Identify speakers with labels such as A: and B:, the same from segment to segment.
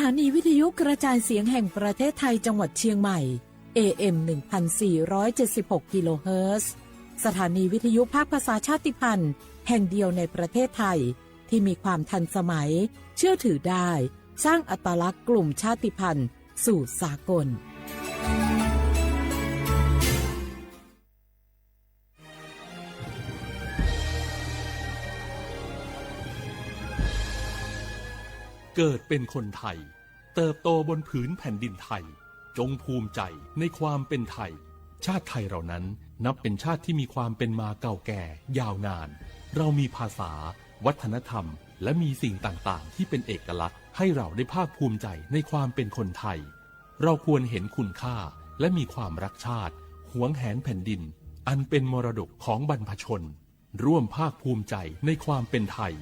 A: านีวิทยุกระจายเสียงแห่งประเทศไทยจังหวัดเชียงใหม่ AM 1476 กิโลเฮิรตซ์สถานีวิทยุภาคภาษาชาติพันธุ์แห่งเดียวในประเทศไทยที่มีความทันสมัยเชื่อถือได้สร้างอัตลักษณ์กลุ่มชาติพันธุ์สู่สากล
B: เกิดเป็นคนไทยเติบโตบนผืนแผ่นดินไทยจงภูมิใจในความเป็นไทยชาติไทยเรานั้นนับเป็นชาติที่มีความเป็นมาเก่าแก่ยาวนานเรามีภาษาวัฒนธรรมและมีสิ่งต่างๆที่เป็นเอกลักษณ์ให้เราได้ภาคภูมิใจในความเป็นคนไทยเราควรเห็นคุณค่าและมีความรักชาติหวงแหนแผ่นดินอันเป็นมรดกของบรรพชนร่วมภาคภูมิใจในความเป็นไทย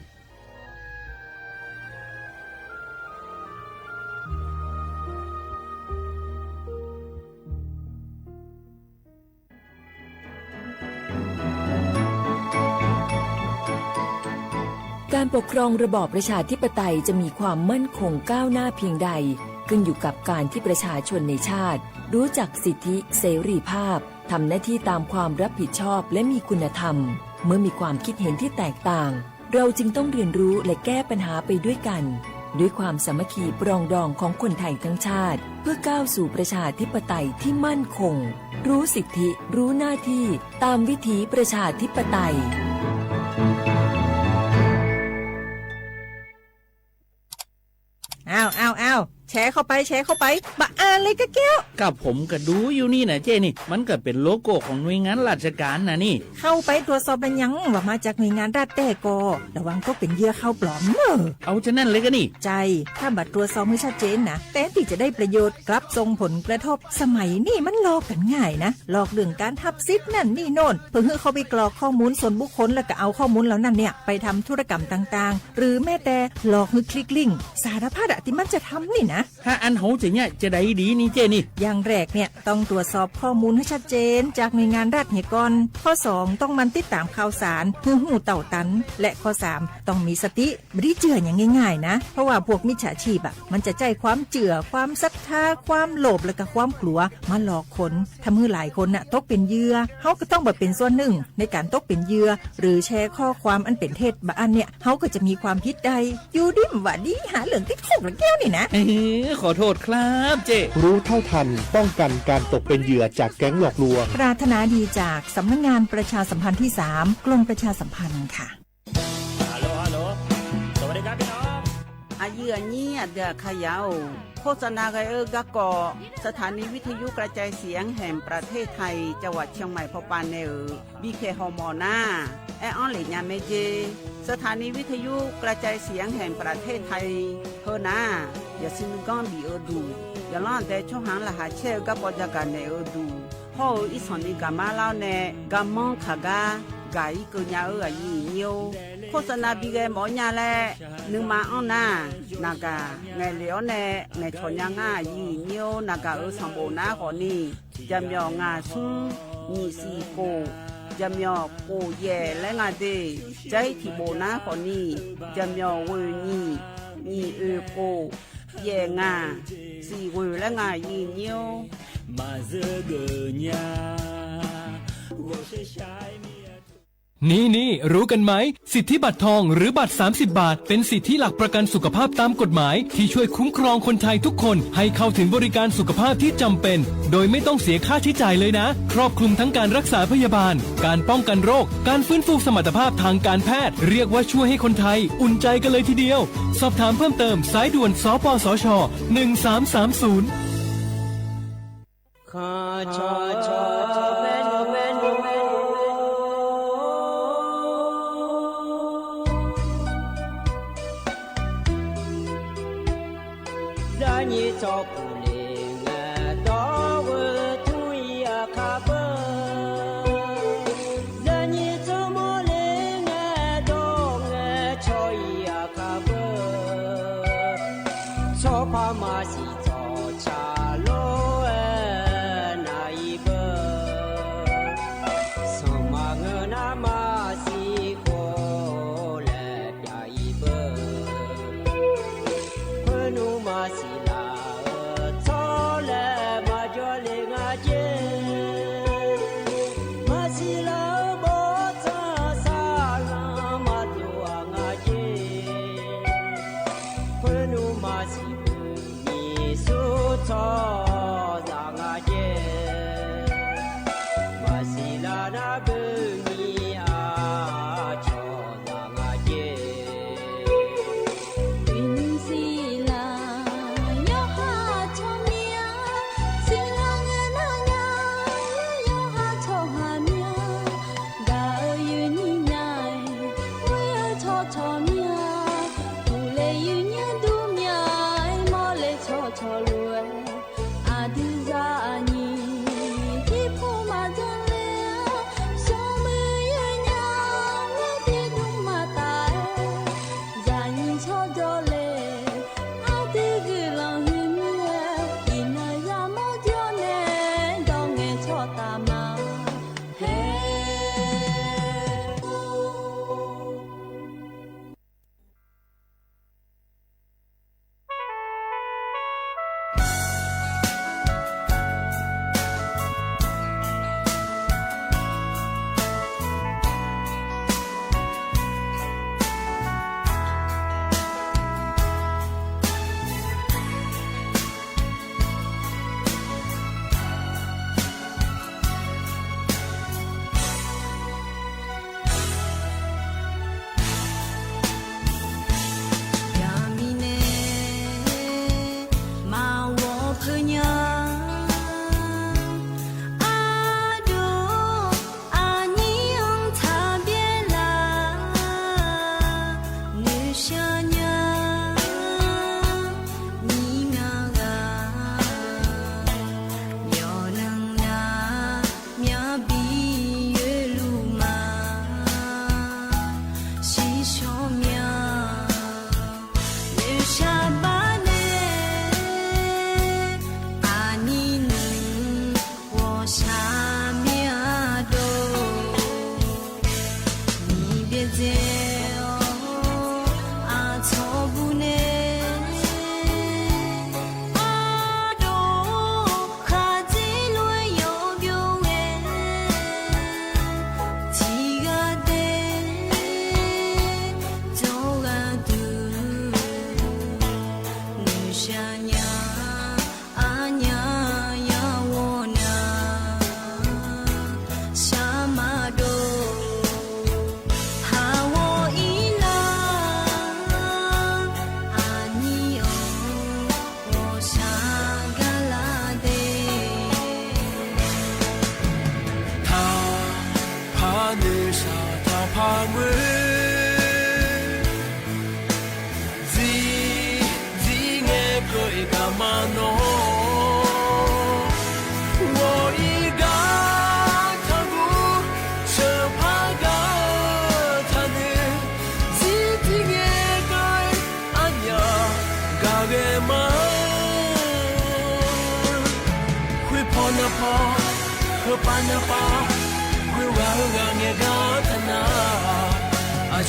C: การปกครองระบอบประชาธิปไตยจะมีความมั่นคงก้าวหน้าเพียงใดขึ้นอยู่กับการที่ประชาชนในชาติรู้จักสิทธิเสรีภาพทำหน้าที่ตามความรับผิดชอบและมีคุณธรรมเมื่อมีความคิดเห็นที่แตกต่างเราจึงต้องเรียนรู้และแก้ปัญหาไปด้วยกันด้วยความสามัคคีปรองดองของคนไทยทั้งชาติเพื่อก้าวสู่ประชาธิปไตยที่มั่นคงรู้สิทธิรู้หน้าที่ตามวิถีประชาธิปไตย
D: อ้าวแชร์เข้าไปมาอ่านเลยกะแก้ว
E: กับผมก็ดูอยู่นี่นะเจ้นี่มันก็เป็นโลโก้ของหน่วยงานราชการนะนี่
D: เข้าไปตรวจสอบเป็นยังว่ามาจากหน่วยงานรัฐแต่ก็ระวังก็เป็นเหยื่อเข้าปลอม
E: เอาฉะนั้นเลยก็นี่
D: ใจถ้าบัตรตรวจสอบไม่ชัดเจนนะแต่ที่จะได้ประโยชน์กลับส่งผลกระทบสมัยนี่มันหลอกกันง่ายนะหลอกเรื่องการทับซิปนั่นนี่โน่นเพื่อให้เขาไปกรอกข้อมูลส่วนบุคคลแล้วก็เอาข้อมูลเหล่านั้นเนี่ยไปทำธุรกรรมต่างๆหรือแม้แต่หลอกให้คลิกลิงก์สารพัดที่มันจะทำนี่นะ
E: ถ้าอันโหจะเนี่ยจะได้ดีนี่เจนี่
D: อย่างแรกเนี่ยต้องตรวจสอบข้อมูลให้ชัดเจนจากหน่วยงานรัฐเนี่ยก่อนข้อ2ต้องมันติดตามข่าวสารหูเต่าตันและข้อ3ต้องมีสติไม่ได้เจืออย่างง่ายๆนะเพราะว่าพวกมิจฉาชีพมันจะใจความเจือความศรัทธาความโลภและก็ความกลัวมาหลอกคนทำให้หลายคนตกเป็นเหยื่อเฮาก็ต้องแบบเป็นส่วนหนึ่งในการตกเป็นเหยื่อหรือแชร์ข้อความอันเป็นเท็จบางอันเนี่ยเฮาก็จะมีความผิดใดอยู่ดิมว่าดีหาเรื่องติดคุกละแก้วนี่นะ
E: ขอโทษครับเจ
F: รู้เท่าทันป้องกันการตกเป็นเหยื่อจากแก๊งหลอกลวง
D: ปรารถนาดีจากสำนักงานประชาสัมพันธ์ที่3กรมประชาสัมพันธ์ค่ะ
G: ฮัลโหลสวัสดีครับพี่น้อง
H: อายุอันนี้เดือขยาวโฆษณาไกกะกอสถานีวิทยุกระจายเสียงแห่งประเทศไทยจังหวัดเชียงใหม่พปานเนอบีเคฮอมอนาแอออนเหลียเมเจสถานีวิทยุกระจายเสียงแห่งประเทศไทยเฮนาอย่าซิมก้อนบีดูอย่าล่อนแต่ช่วงหางละหาเช่กับปจาการเนอดูพ่ออีสอนนี่กามาเล่าเนกามองขากากายกุญญายีเนียวโฆษณาบีเกหมอญาแลนึงมาอ้อนนานากาไงเหลียวเนไงชอนยางายีเนียวนากาสัมโบนาขอนี่จำยองาซุงมีสีโกจำยอโกเย่และงาเดใจที่โบนาขอนี่จำยอเวนี่มีโกเย่งาสีเวและงายีเนียว
G: มาเจอเกญา
I: นี่รู้กันไหมสิทธิบัตรทองหรือบัตร30 บาทเป็นสิทธิหลักประกันสุขภาพตามกฎหมายที่ช่วยคุ้มครองคนไทยทุกคนให้เข้าถึงบริการสุขภาพที่จำเป็นโดยไม่ต้องเสียค่าใช้จ่ายเลยนะครอบคลุมทั้งการรักษาพยาบาลการป้องกันโรคการฟื้นฟูสมรรถภาพทางการแพทย์เรียกว่าช่วยให้คนไทยอุ่นใจกันเลยทีเดียวสอบถามเพิ่มเติมสายด่วนสปสช1330
J: 你照顾灵啊，到我土呀卡不，让你怎么灵啊，到我草呀卡不，草怕嘛是草茶路啊那一个，什么我那嘛是过来呀一个，可努嘛是。错让我见，我是拉那不你啊，错让我见。云是啦，要哈错命，是啦个那呀，要哈错哈命，噶云你奈，我要错错命，不来云呀都命，莫来错错路。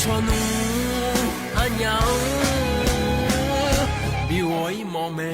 K: Chonu anyao biwoi mome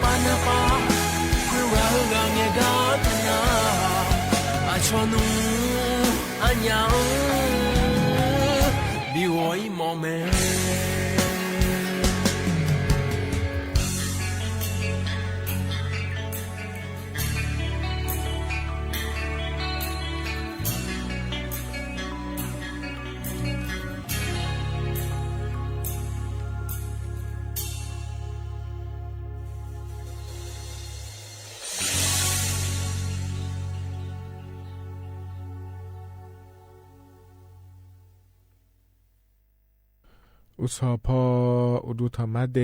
K: pa na pa ra ga nge ga na a cho nu a nyao bi woi mo me
L: อุสพออุดุธรรมะเด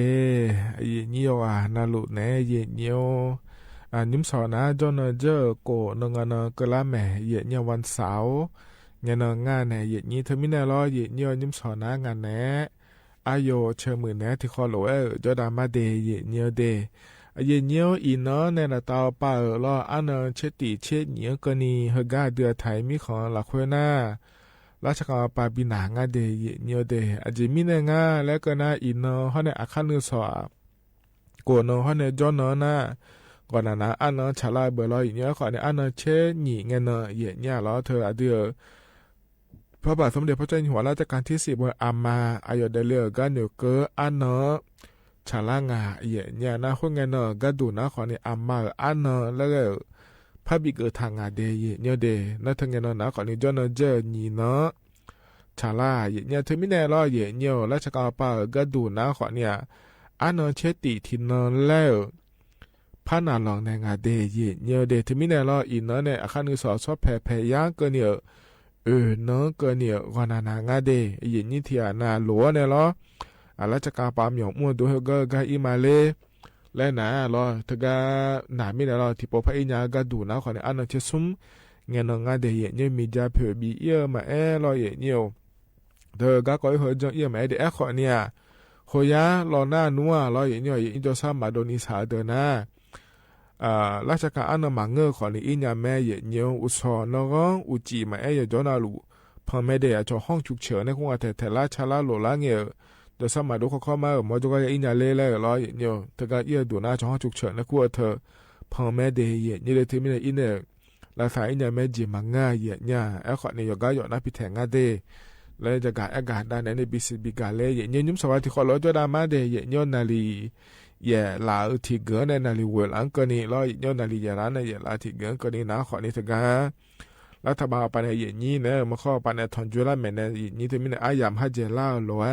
L: เยนิโยอานาลุเนเยนิโยนิมสอนะจอนเจอโกนงานกะละแมเยเนียวันเสาร์เงนงานเยนี้เทมินาลอเยนิโยนิมสอนะงานแนอายโยเชมือแนที่คอโลจอดามาเดเยนิโยเดเยนิโยอีนอเนนตาปาลออันเชติเชเนียกนีเฮกาเดือไทยมีของละควยนาราชการปาบินางาเดยเนียวเดอจิมิเนงาและก็นาอินนอฮอเนอาคันนุสอโกนอฮอเนจอนอนาก่อนนะอันนอชาลาเบลอยเนียขอเนอันนอเชหนีเงนเยเนียลอเธออเดือพระบาทสมเด็จพระเจ้าอยู่หัวรัชกาลที่10อามาอายอเดเลือกันเนเกออันนอชาลางาเยเนียนาฮุเงนกะดูนะขอเนอามาอันนอแล้วก็พระบิกทางาเดยเนียวเดนัทเงนนะขอนี้จอนเจอนีเนาะชาลาเยเนียเทมิเนลอเยเนียวราชการปากระดูนะขอเนี่ยอันเชติทินนแล้วพานาลองในงาเดยเนียวเดเทมิเนลออินเนาะในอาคารนุสอแผ่ย่างเกเนียเนาะเกเนียกอนางาเดเยนิเทียนาหลัวเนี่ยลอราชการปามหยองมัวดูเฮกกาอิมาเลและนะรอทกาหนาไม่ได้รอที่ปพระอิญญากาดูนะขอในอันนั้นเชซุมเงินงานเดียเนี่ยมีจ่าเผื่อบีเอี่ยมารอเยี่ยวเธอก็ก้อยหัวจังเอี่ยมาเดขอเนี่ยโหยารอหน้านัวรอเยี่ยวอินโดซามาโดนิสาเดนะราชการอันนั้นมังเงอขอในอิญญาแม่เยี่ยวอุศนกอุจิมาจอนาลูพอไม่ได้จอห้องฉุกเฉินในคงอาจแต่ละชาลาโลละเงี้ยเดี๋ยวสมัยดูข้อมาหมอจุกอินยาเล่เลยรอเยี่ยวเธอก็เอี่ยดูหน้าช่องฉุกเฉินแล้วกลัวเธอพอแม่เดียนี่เลยที่ไม่ได้อินเนี่ยลาสายอินยาแม่จีมังง่ายเนี่ยขอเนี่ยก็หยอดน้าพิแทงง่ายเดแล้วจะการอากาศด้านในบิสบิกาเล่เนี่ยยุ่มสวัสดิ์ขอรถจอดามาเดียนาลีลาที่เกินในนาลีเวลังก็นี่รอยนาลีร้านในลาที่เกินก็นี่นะขอนี่เธอก็รัฐบาลไปในนี่เนี่ยมาข้อไปในทอนจุลาแม่ในนี่ที่ไม่ได้อายามฮัจเจล่าหลว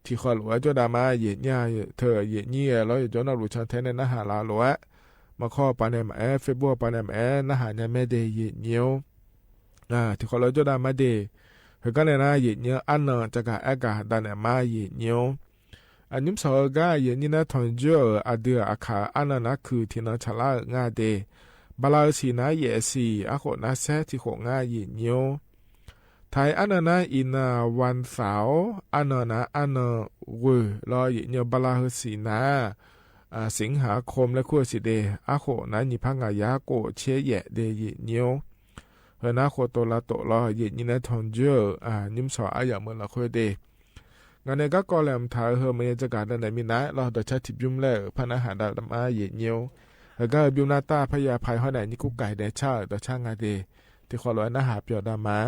L: ที่ขอหลวจอดามาเนี่ยเธอเนี่ยแล้วจอนาลูชันเทนในหาลาหลวมาข้อปานในเฟซบุ๊กปานในนะหาเนี่ยไม่ได้เนียวที่ขอเราจดามาเดเฮก็เลยนะเนี่ยอันนั้นจะการอากาศด้านมาเนียวอันนี้สองก็นี่นะทอนเจออเดืออาคาอันนั้นคือที่นั่งชลางาเดบาลาสีนะสีอาโคนะเซที่โคงาเนียวไทยอันนั้นอินาวันเสาร์อันนั้นอันเวรอเนี่ยบาลาสีนะสิงหาคมและขั้วสิเดอาโคนั้นนิพังายาโกเชยเดยเนียวเฮนาโคโตลาโตลอเยนินะทอนเจอนิมสออายาเมละค่อยเดงานในก็กอแลมทาเฮเมจะการในมินะเราจะใช้ทิบยุมแลพนาหาดาดมาเยเนียวเฮก็บิวนาตาพยาภัยห้อยไหนนิกุไก่เดชาต่อช่างงาเดที่ขอร้อยนะหาเปียดามา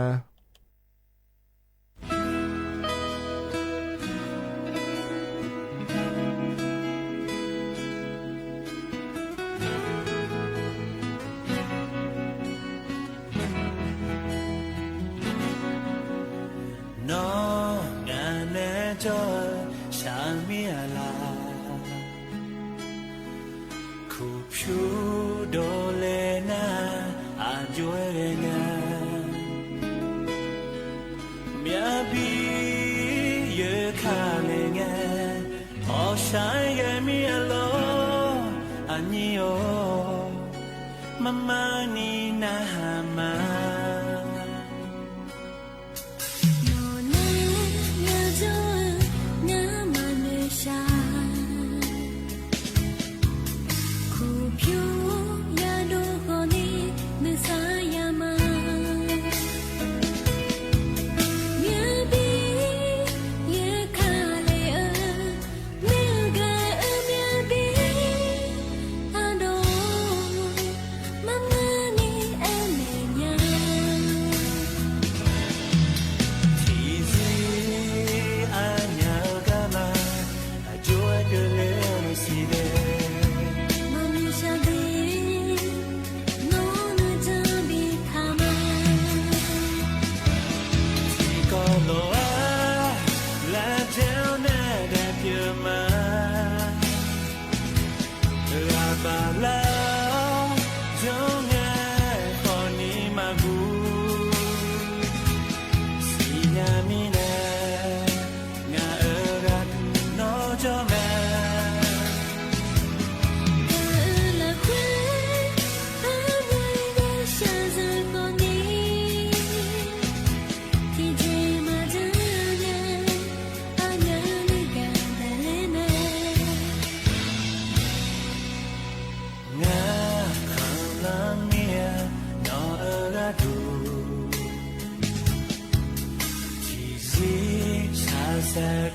K: Mama ni nahama
J: No na ya jo na manesha Ku pyo ya do ho ni nisayama Mya bi ye kha le a mya ga a mya bi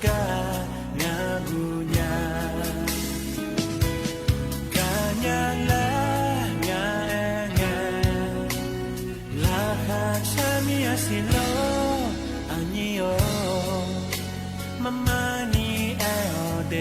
K: กางากูญากาญาลางาแองาลาคาชามิอาสิโลอันยิโอมามานีแอโอเด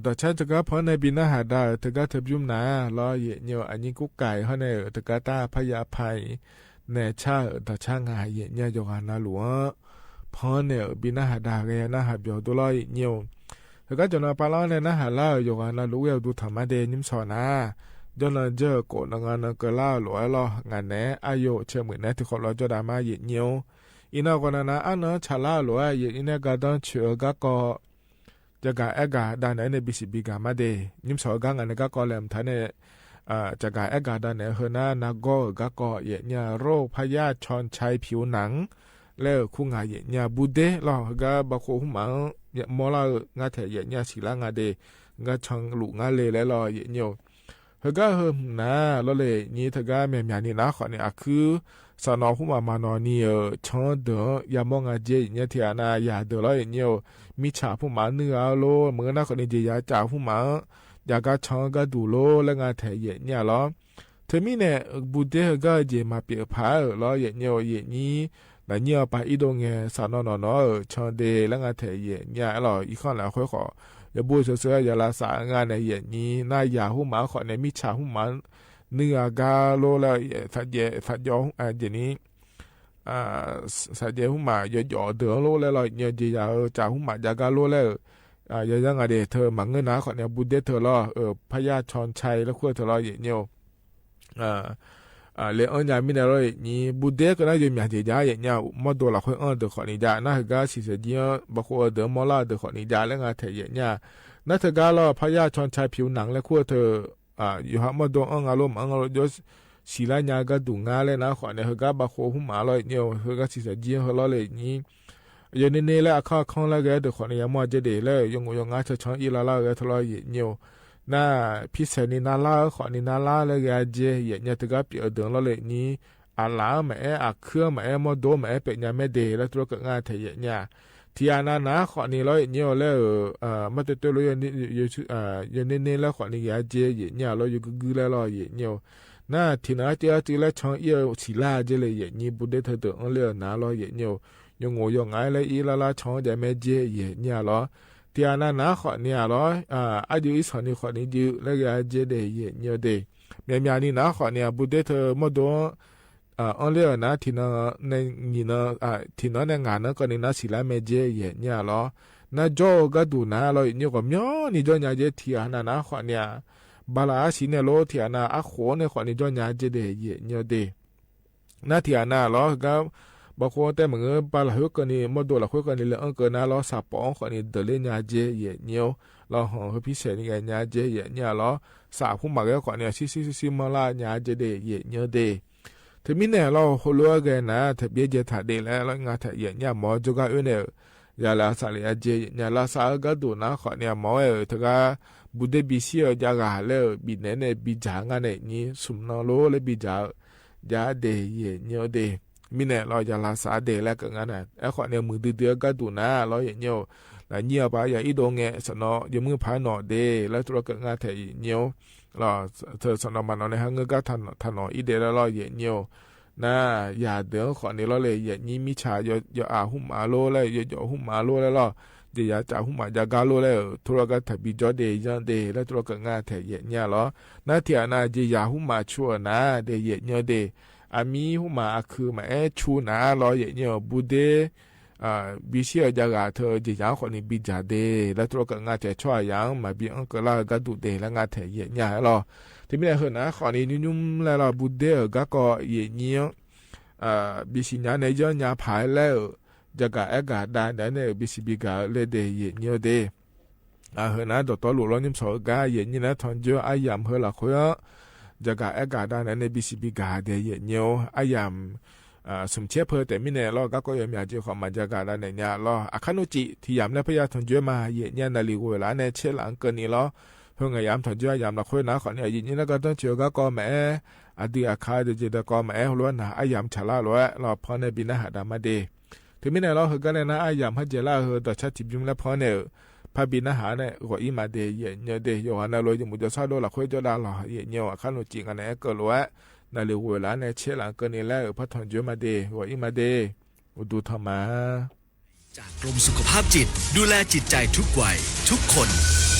L: ต่อชาติก็เพราะในบินาหาดาเธอก็เธอยุ่มนาล้อเยเนียวอันนี้กุ๊กไก่เขาในเธอก็ตาพยาภัยในชาต่อช่างหายเยเนี่ยโยกานาหลวงเพราะเนี่ยบินาหาดาเกยนาหาเบียวตัวล้อเยเนียวเธอก็จะนอนปลาล้อในนาหาล่าโยกานาหลวงดูธรรมะเดนิมสอนาจนเจอโกนงานเกล่าหลวงล้องานแหนอายุเชื่อเหมือนในที่เขาล้อจะดามาเยเนียวอินาคนนั้นอันนั้นชาล่าหลวงเยอินก็ต้องเชื่อก็จะกาเอกาด้านไหนในบิสิบิกามาเดนิมสอกังอันนี้ก็กอเลมท่านเนี่ยจะกาเอกาด้านไหนเฮนานาโกก็กอเยเนี่ยโรคพยาธิชอนชัยผิวหนังแล้วคู่งานเยเนี่ยบูเดหรอก็บางคนหุ่มมังเยมอลางาเถเยเนี่ยสิลางาเดก็ช่างลุงาเลแล้วหรอเยเนี่ยเฮก็เฮมนะแล้วเลยนี่เธอก็แม่ๆนี่นะขอเนี่ยคือสนอหุ่มามานอนี่ชอนเดอยามองอาเจเนี่ยที่อานาอยากเดอแล้วเนี่ยมิชาผู้หมาเนื้อโลเมื่อนักคนนี้จะอยากจ่าผู้หมาอยากก็ช่างก็ดูโลแล้วงานเถเยเนี่ยหรอเธอมีเนี่ยบุเดก็เจมาเปียพาแล้วเยเนี่ยเยนี้แต่เนี่ยไปอีดงเงสานนอชอนเดแล้วงานเถเยเนี่ยหรออีกข้อแล้วค่อยขออย่าบูเสืออย่าลาสางานในเยนี้น่าอยากผู้หมาขอในมิชาผู้หมาเนื้อกาโลแล้วสัตยองเจนี้สัตยหุ่มมาย่อเดือโลแล้วเนี่ยจะอยากจ่าหุ่มมาจากาโลแล้วยังไงเดเธอมังเงินนะขอเนี่ยบุเดเธอล้อพญาชอนชัยแล้วขั้วเธอล้อเนี่ยเลออนยามินาโรนี่บุเดก็น่าจะมีอะไรจะเนี่ยมาดูละคนเดือขอนี่จ้าน่าก็สิเสียบางคนเดือมอลาเดือขอนี่จ้าแล้วงานเถียเนี่ยน่าเธอก็ล้อพญาชอนชัยผิวหนังแล้วขั้วเธออยู่หามาดูอารมณ์ยศศิลาญาก็ดูงาเลยนะขอเนี่ยเฮก็บาโคหุ่มมาเลยเนี่ยเฮก็สิเสียเฮล้อเลยนี่ยันนี่แหละข้าข้องแล้วก็เดือขอเนี่ยมาจะเดเลยยงงาจะช้อนอีลาลาก็ทลายเนี่ยน่าพิเศษนี่นาลาขอนี่นาลาเลยก็เจเนี่ยถึงก็เปลี่ยนเดือล้อเลยนี่อาลาแม่เครื่องแม่มาดูแม่เป็นยังไม่เดแล้วตัวก็งาเถียเนี่ยที่อานานะขอนี่เลยเนี่ยแล้วมาตัวเลยยันนี่แล้วขอนี่ก็เจเนี่ยเราอยู่กูแล้วเราเนี่ยน่าที่น่าจะที่ละช่องเยอะศิลาเจเลยอย่างนี้บุเดเธอตัวเลี้ยนาล้ออย่างนี้ยงงายเลยอีละละช่องจะไม่เจอย่างนี้ล้อ เตียนานะขอเนี่ยหรออายุอีสอนี่ขอนี่อยู่แล้วก็เจเดเยเนียวเดเมียนี่นะขอเนี่ยบุเดเธอมดอันเลียนะที่นั่นในนี่นะที่นั่นในงานนะก็นี่นะสิลาเมเจเยเนี่ยหรอนะโจก็ดูนะเราเนี่ยก็มีนี่จอยาเจที่นานะขอเนี่ยบาลาสิเนี่ยโลที่นาอะโขเนี่ยขอนี่จอยาเจเดเยเนียวเดนะที่นาหรอก็บางคนแต่เหมือนบาลาหุกันนี่มดละหุกันนี่เลยอันก็นะเราสับปองขอนี่เดลยาเจเยเนียวเราหอพิเศษนี่ไงยาเจเยเนี่ยหรอสาผู้หมักก็ขอเนี่ยซิมาลายาเจเดเยเนียวเดถึงมิเนี่ยเราหัวลัวกันนะถ้าเบี้ยเจถัดเดแล้วเรางาถ้าอย่างเนี่ยหมอจุกาเนี่ยยาลาสาลีอาเจยาลาสาก็ดูนะขอเนี่ยหมอถ้าก็บุเดบิเซียยากาแล้วบินเนี่ยบิจางานเนี่ยนี่สุนทรโลเลยบิจายาเดเยเนียวเดมิเนี่ยเรายาลาสาเดแล้วก็งั้นน่ะไอ้ขอเนี่ยมือเดือก็ดูนะเราอย่างเนี่ยแล้วเนี่ยไปอย่าอีโดงเงสนอยมือพายหนอเดแล้วตัวก็งาถ้าเนี่ยเราเธอสนมันเอาในห้างก็ทันอีเดแล้วเราเยเนียวนะอย่าเดี๋ยวขอนี้เราเลยอย่างนี้มิชาอย่าหุ่มอาโลเลยอย่าหุ่มอาโลแล้วเราเดี๋ยวจะหุ่มอาจากาโลแล้วทุรก็ถับบิจอเดย์ยันเดย์แล้วทุรก็งาแถเยเนี่ยหรอนะเทียนาจะอย่าหุ่มอาชัวนะเดย์เยเนี่ยเดย์อามีหุ่มอาคือมาชูนะเราเยเนี่ยบุเดบิเชียจากาเธอจะยังคนนี้บิจาเดแล้วตัวก็งาแต่ช่วยยังมาบิอังก็ลาก็ดูเดแล้วงาแต่เยเนี่ยหรอที่ไม่ได้เห็นนะคนนี้นุ่มแล้วเราบุเดก็เยเนี่ยบิสิญาในย้อนยาผายแล้วจากาเอกาได้เนี่ยบิสิบิกาเลเดเยเนี่ยเดเห็นนะตัวหลุดล้อนิ่มสอกาเยเนี่ยนะทอนเจออายามเฮล่ะคุยจากาเอกาได้เนี่ยบิสิบิกาเดเยเนี่ยอายามสมเชเพอแต่ไม่แน่ล้อก็ยังมีอาจจะความมันจาการในเนี่ยล้ออาคานุจิที่ยามและพยาทนเจมาเยเนี่ยนาลีเวลาในเชลังเกินนี่ล้อเพิ่งยามทนเจยามละคุยนะขอเนี่ยยินนี่แล้วก็ต้องเจอก็แม่อดีอาคาเดจก็แม่ล้วนนะอายามฉลาล้วนล้อพอในบินาหาดามาเดถึงไม่แน่ล้อเฮก็เลยนะอายามฮัจเจล่าเฮต่อชาติจุ่มแล้วพอเนี่ยพาบินาหาเนี่ยก็อีมาเดเยเนี่ยเดโยฮันนาโลยมุจซาโดละคุยจดาล้อเยเนี่ยอาคานุจิกันเนี่ยก็ล้วนนาลีเวลาในเชลังเกินนี่แล้วพัฒนเจมาเดหัวอิมาเดอุดูธรรมะ
M: จากกรมสุขภาพจิตดูแลจิตใจทุกวัยทุกคน